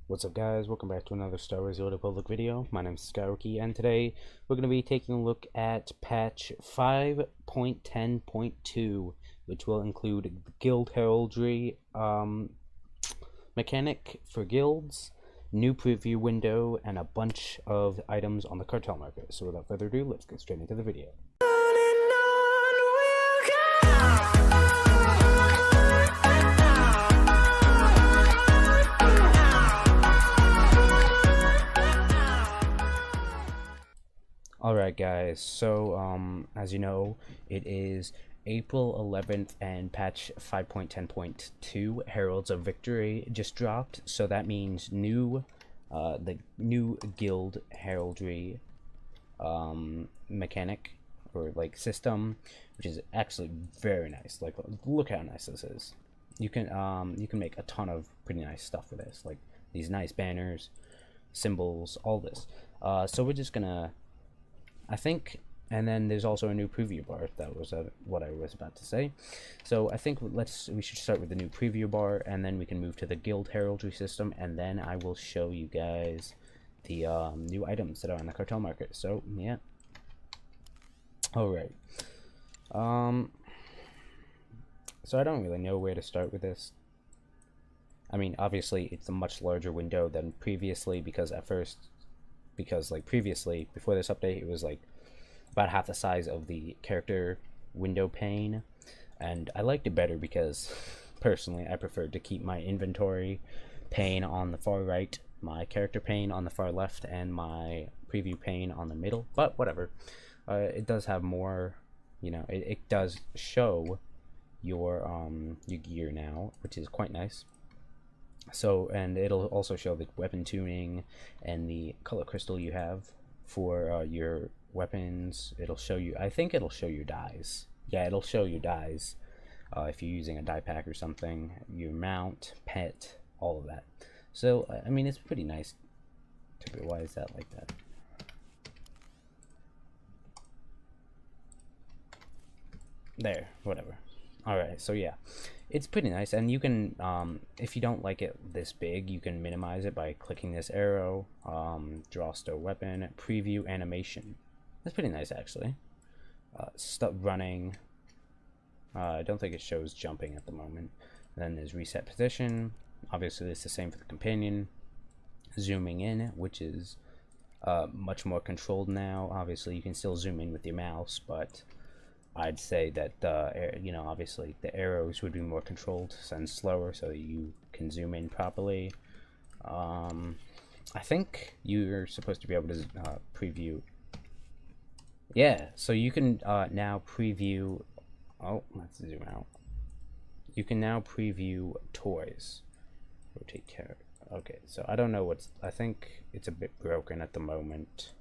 What's up, guys? Welcome back to another Star Wars: The Old Republic video. My name is SkyWookie, and today we're going to be taking a look at patch 5.10.2, which will include the guild heraldry mechanic for guilds, new preview window, and a bunch of items on the cartel market. So without further ado, let's get straight into the video. Alright guys, so as you know, it is April 11th and patch 5.10.2 Heralds of Victory just dropped, so that means the new guild heraldry mechanic or like system, which is actually very nice. Like, look how nice this is. You can make a ton of pretty nice stuff with this, like these nice banners, symbols, all this. So we're just gonna, I think, and then there's also a new preview bar. That was what I was about to say. So I think we should start with the new preview bar, and then we can move to the guild heraldry system, and then I will show you guys the new items that are on the cartel market. So yeah. All right. So I don't really know where to start with this. I mean, obviously it's a much larger window than previously, because previously, before this update, it was like about half the size of the character window pane, and I liked it better because personally I preferred to keep my inventory pane on the far right, my character pane on the far left, and my preview pane on the middle. But whatever, it does have more, you know, it does show your gear now, which is quite nice. So, and it'll also show the weapon tuning and the color crystal you have for your weapons. It'll show you, I think it'll show you dyes. Yeah, it'll show you dyes if you're using a dye pack or something, your mount, pet, all of that. So, I mean, it's pretty nice. Why is that like that? There, whatever. Alright, so yeah, it's pretty nice, and you can, if you don't like it this big, you can minimize it by clicking this arrow, draw SWTOR weapon, preview animation. That's pretty nice, actually. Stop running. I don't think it shows jumping at the moment. And then there's reset position. Obviously, it's the same for the companion. Zooming in, which is much more controlled now. Obviously, you can still zoom in with your mouse, but I'd say that you know, obviously the arrows would be more controlled and slower, so you can zoom in properly. I think you're supposed to be able to preview. Yeah, so you can now preview. Oh, let's zoom out. You can now preview toys. Rotate character. Okay, so I don't know what's. I think it's a bit broken at the moment.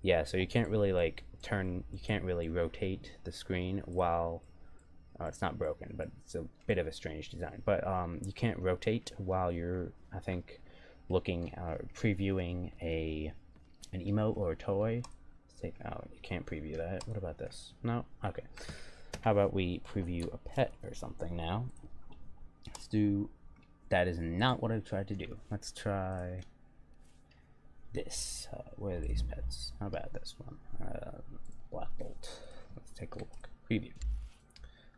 Yeah, so you can't really like turn, you can't really rotate the screen while, it's not broken, but it's a bit of a strange design. But you can't rotate while you're, I think, looking, previewing an emote or a toy. Say, oh, you can't preview that. What about this? No? Okay. How about we preview a pet or something now? Let's do, that is not what I tried to do. Let's try this. Where are these pets? How about this one? Black Bolt. Let's take a look. Preview.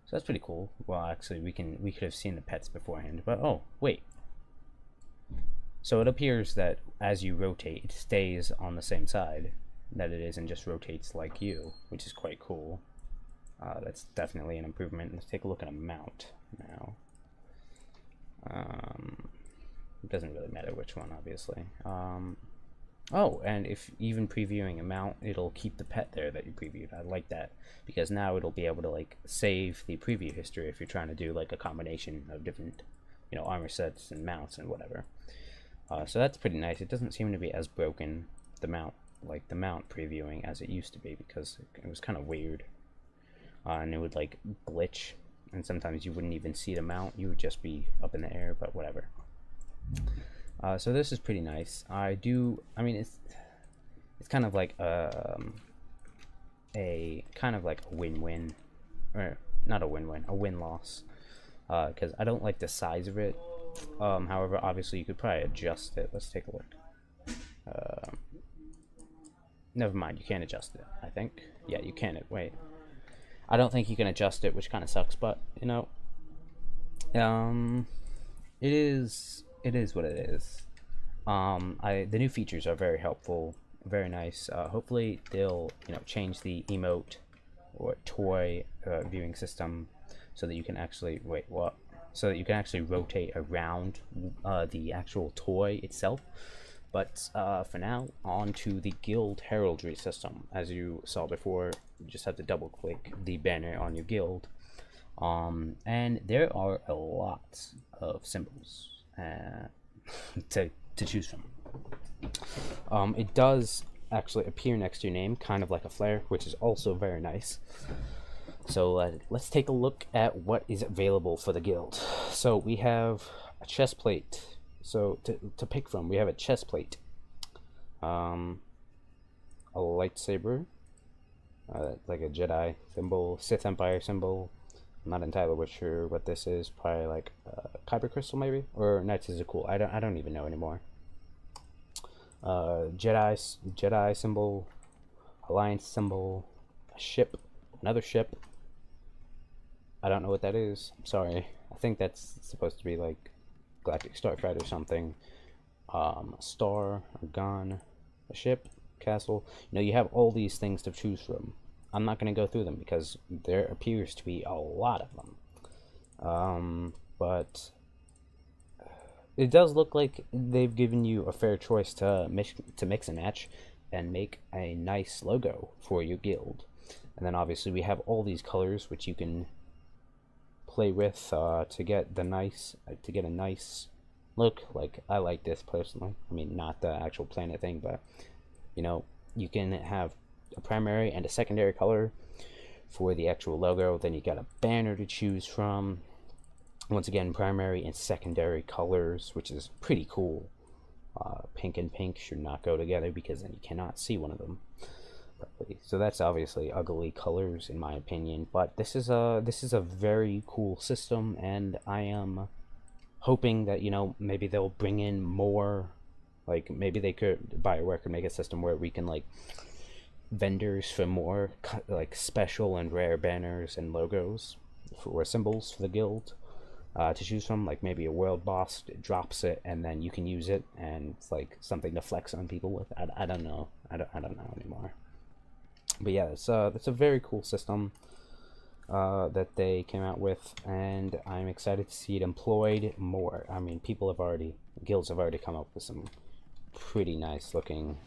So that's pretty cool. Well, actually, we could have seen the pets beforehand, but oh wait. So it appears that as you rotate, it stays on the same side that it is and just rotates like you, which is quite cool. That's definitely an improvement. Let's take a look at a mount now. It doesn't really matter which one, obviously. Oh, and if even previewing a mount, it'll keep the pet there that you previewed. I like that, because now it'll be able to like save the preview history if you're trying to do like a combination of different, you know, armor sets and mounts and whatever. So that's pretty nice. It doesn't seem to be as broken, the mount previewing, as it used to be, because it was kind of weird, and it would like glitch, and sometimes you wouldn't even see the mount. You would just be up in the air, but whatever. So this is pretty nice. I mean, it's kind of like a win-win, or not a win-win, a win-loss. because I don't like the size of it. However, obviously you could probably adjust it. Let's take a look. Never mind, you can't adjust it, I think. Yeah, you can. Wait, I don't think you can adjust it, which kind of sucks, but you know, it is what it is. The new features are very helpful, very nice. Hopefully they'll, you know, change the emote or toy viewing system so that you can actually so that you can actually rotate around the actual toy itself. But for now, on to the guild heraldry system. As you saw before, you just have to double click the banner on your guild, and there are a lot of symbols to choose from. It does actually appear next to your name, kind of like a flare, which is also very nice. So let's take a look at what is available for the guild. So we have a chest plate. So to pick from, we have a chest plate, a lightsaber, like a Jedi symbol, Sith Empire symbol. I'm not entirely sure what this is. Probably like kyber crystal, maybe, or Knights is cool. I don't even know anymore. Jedi symbol, Alliance symbol, a ship, another ship. I don't know what that is. I'm sorry. I think that's supposed to be like Galactic Starfighter or something. A star, a gun, a ship, castle. You know, you have all these things to choose from. I'm not going to go through them because there appears to be a lot of them. But it does look like they've given you a fair choice to mix and match and make a nice logo for your guild. And then obviously we have all these colors which you can play with to get a nice look. Like, I like this personally. I mean, not the actual planet thing, but you know, you can have a primary and a secondary color for the actual logo. Then you got a banner to choose from. Once again, primary and secondary colors, which is pretty cool. Pink and pink should not go together because then you cannot see one of them. So that's obviously ugly colors in my opinion, but this is a very cool system, and I am hoping that, you know, maybe they'll bring in more, like maybe they could, BioWare could make a system where we can like vendors for more like special and rare banners and logos or symbols for the guild to choose from. Like maybe a world boss drops it and then you can use it, and it's like something to flex on people with. I don't know. I don't know anymore. But yeah, it's a very cool system that they came out with, and I'm excited to see it employed more. I mean, guilds have already come up with some pretty nice looking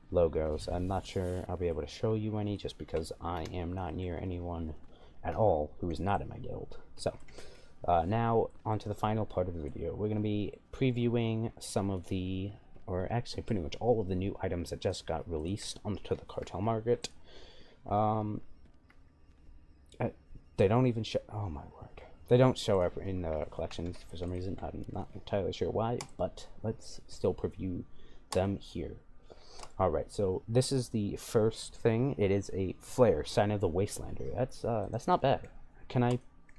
logos. I'm not sure I'll be able to show you any just because I am not near anyone at all who is not in my guild. So now on to the final part of the video. We're going to be previewing some of the, or actually pretty much all of the new items that just got released onto the cartel market. They don't even show, oh my word, they don't show up in the collections for some reason. I'm not entirely sure why, but let's still preview them here. Alright, so this is the first thing. It is a flare, Sign of the Wastelander. That's not bad.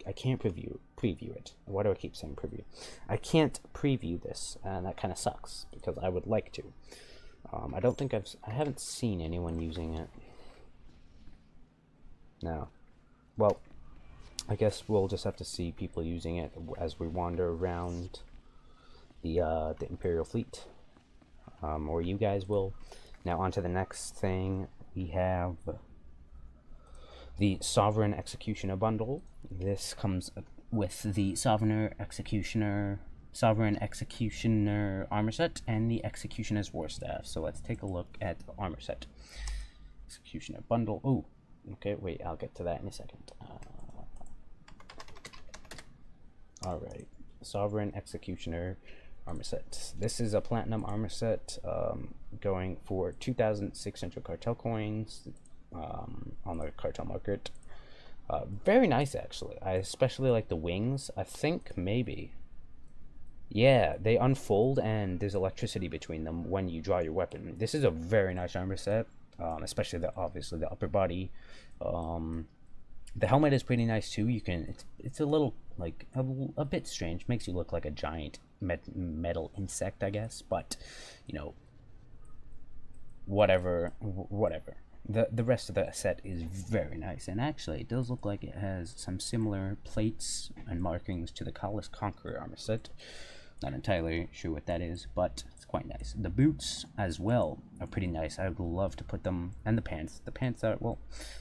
I can't preview it. Why do I keep saying preview? I can't preview this, and that kind of sucks because I would like to. I don't think I haven't seen anyone using it. No. Well, I guess we'll just have to see people using it as we wander around the Imperial fleet, or you guys will. Now on to the next thing. We have the Sovereign Executioner bundle. This comes with the Sovereign Executioner armor set and the Executioner's War Staff. So let's take a look at the armor set. Executioner bundle. Oh, okay, wait, I'll get to that in a second. Alright, Sovereign Executioner armor set. This is a platinum armor set, going for 2,600 cartel coins on the cartel market. Very nice, actually. I especially like the wings. I think maybe, yeah, they unfold and there's electricity between them when you draw your weapon. This is a very nice armor set, especially obviously the upper body. The helmet is pretty nice too. It's a little like a bit strange. Makes you look like a giant metal insect, I guess. But you know, whatever. The rest of the set is very nice, and actually it does look like it has some similar plates and markings to the Kala's Conqueror armor set. Not entirely sure what that is, but it's quite nice. The boots as well are pretty nice. I would love to put them, and the pants. The pants are, well,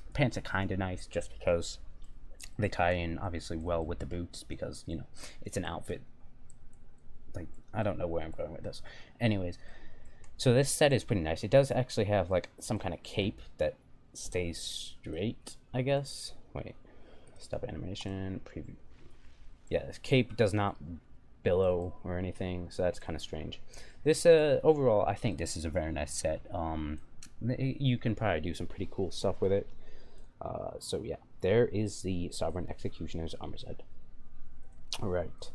the pants are kind of nice just because they tie in obviously well with the boots, because, you know, it's an outfit. Like, I don't know where I'm going with this. Anyways, so this set is pretty nice. It does actually have like some kind of cape that stays straight, I guess. Wait, stop animation, preview. Yeah, this cape does not billow or anything, so that's kind of strange. This overall, I think this is a very nice set. You can probably do some pretty cool stuff with it. So yeah, there is the Sovereign Executioner's armor set. Alright,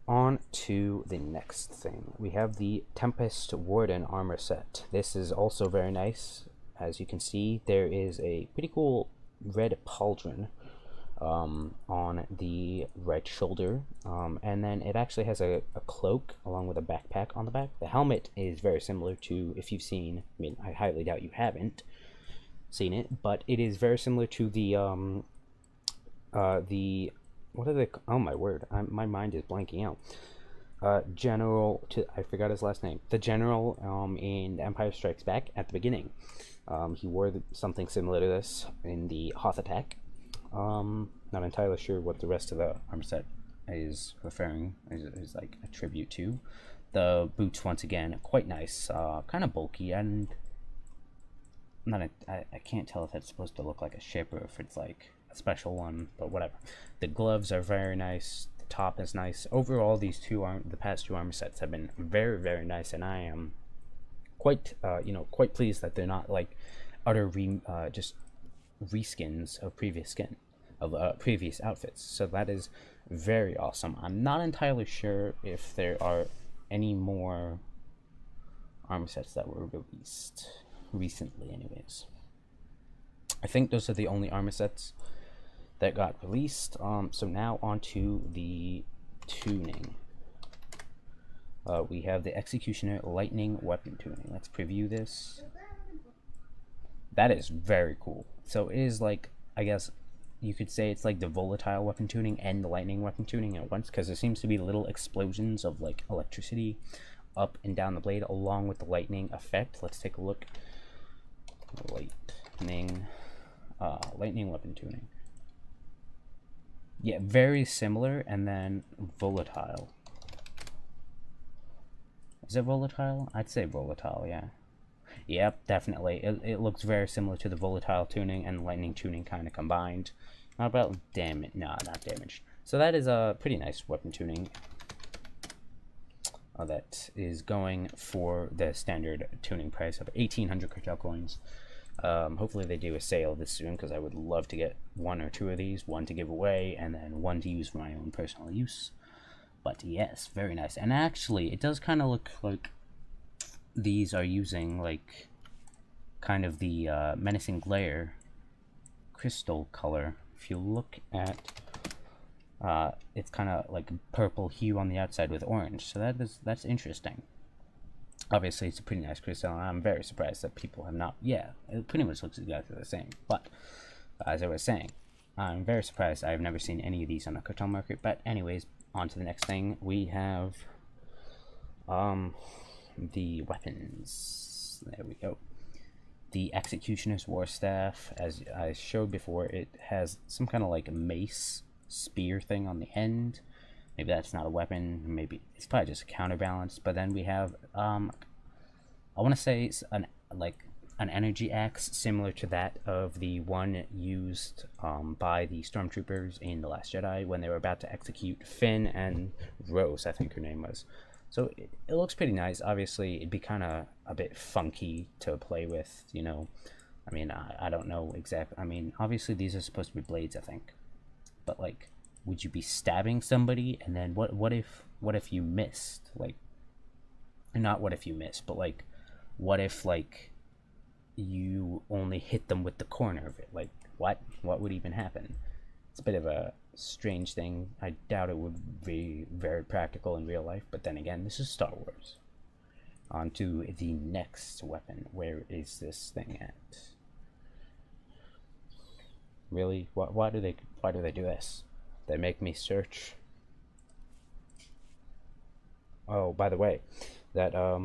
on to the next thing. We have the Tempest Warden armor set. This is also very nice. As you can see, there is a pretty cool red pauldron on the right shoulder, and then it actually has a cloak along with a backpack on the back. The helmet is very similar to, if you've seen, I mean, I highly doubt you haven't seen it, but it is very similar to the what are they, oh my word, my mind is blanking out. General, I forgot his last name. The general in Empire Strikes Back at the beginning. He wore something similar to this in the Hoth attack. Not entirely sure what the rest of the armor set is referring, is like a tribute to. The boots, once again, quite nice, kind of bulky, and I can't tell if it's supposed to look like a ship or if it's like a special one, but whatever. The gloves are very nice. The top is nice. Overall, the past two armor sets have been very, very nice, and I am quite, quite pleased that they're not like utter just reskins of previous outfits. So that is very awesome. I'm not entirely sure if there are any more armor sets that were released recently. Anyways, I think those are the only armor sets that got released. So now on to the tuning. We have the Executioner Lightning Weapon tuning. Let's preview this. That is very cool. So it is like, I guess you could say it's like the volatile weapon tuning and the lightning weapon tuning at once, because there seems to be little explosions of like electricity up and down the blade along with the lightning effect. Let's take a look. Lightning weapon tuning. Yeah, very similar, and then volatile. Is it volatile? I'd say volatile, yeah. Yep, definitely. It looks very similar to the volatile tuning and lightning tuning kind of combined. Not about damage. No, not damage. So that is a pretty nice weapon tuning. That is going for the standard tuning price of 1,800 cartel coins. Hopefully they do a sale this soon, because I would love to get one or two of these, one to give away and then one to use for my own personal use. But yes, very nice. And actually it does kind of look like these are using like kind of the menacing glare crystal color. If you look at it's kind of like purple hue on the outside with orange, so that's interesting. Obviously, it's a pretty nice crystal, and I'm very surprised that people have not... Yeah, it pretty much looks exactly the same. But, as I was saying, I'm very surprised I've never seen any of these on the cartel market. But anyways, on to the next thing. We have the weapons. There we go. The Executioner's War Staff. As I showed before, it has some kind of like mace spear thing on the end. Maybe that's not a weapon, maybe it's probably just a counterbalance. But then we have I want to say it's an energy axe similar to that of the one used by the stormtroopers in The Last Jedi when they were about to execute Finn and Rose, I think her name was. So it looks pretty nice. Obviously it'd be kind of a bit funky to play with, you know. I mean, I don't know exactly. I mean, obviously these are supposed to be blades, I think, but like, would you be stabbing somebody, and then what if you missed? Like, not what if you missed, but like, what if like you only hit them with the corner of it? Like, what would even happen? It's a bit of a strange thing. I doubt it would be very practical in real life, but then again, this is Star Wars. On to the next weapon. Where is this thing at? Really? Why do they do this? They make me search. Oh, by the way, that I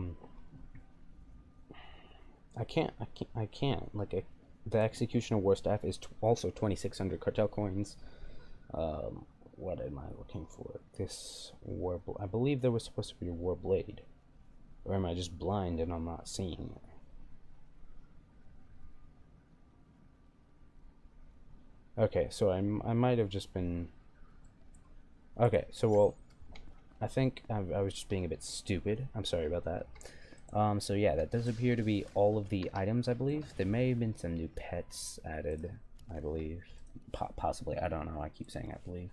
can't. Like, the Executioner War Staff is also 2,600 cartel coins. What am I looking for? This war. I believe there was supposed to be a War Blade, or am I just blind and I'm not seeing it? Okay, so I might have just been. Okay, so well, I think I was just being a bit stupid. I'm sorry about that. So yeah, that does appear to be all of the items, I believe. There may have been some new pets added, I believe. Possibly, I don't know. I keep saying I believe.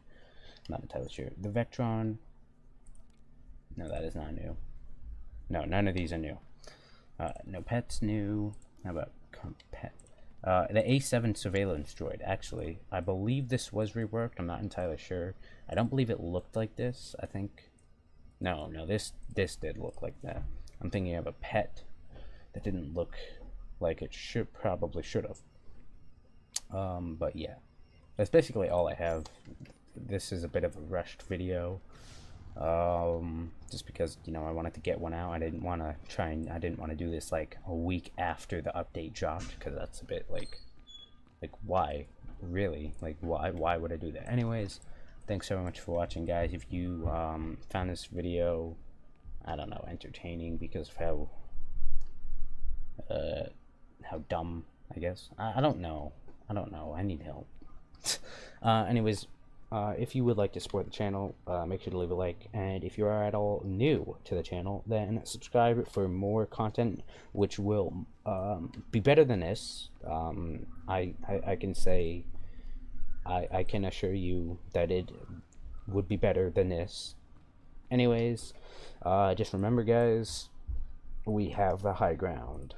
I'm not entirely sure. The Vectron. No, that is not new. No, none of these are new. No pets new. How about pet? The A7 surveillance droid. Actually, I believe this was reworked. I'm not entirely sure. I don't believe it looked like this. I think. No, this did look like that. I'm thinking of a pet that didn't look like it probably should have. But yeah, that's basically all I have. This is a bit of a rushed video, just because, you know, I wanted to get one out. I didn't want to do this like a week after the update dropped, because that's a bit like why, really, like why would I do that? Anyways, thanks so much for watching, guys. If you found this video, I don't know, entertaining because of how dumb, I guess. I don't know. I need help. Anyways, if you would like to support the channel, make sure to leave a like, and if you are at all new to the channel, then subscribe for more content, which will be better than this. I can say, I can assure you that it would be better than this. Anyways, just remember, guys, we have the high ground.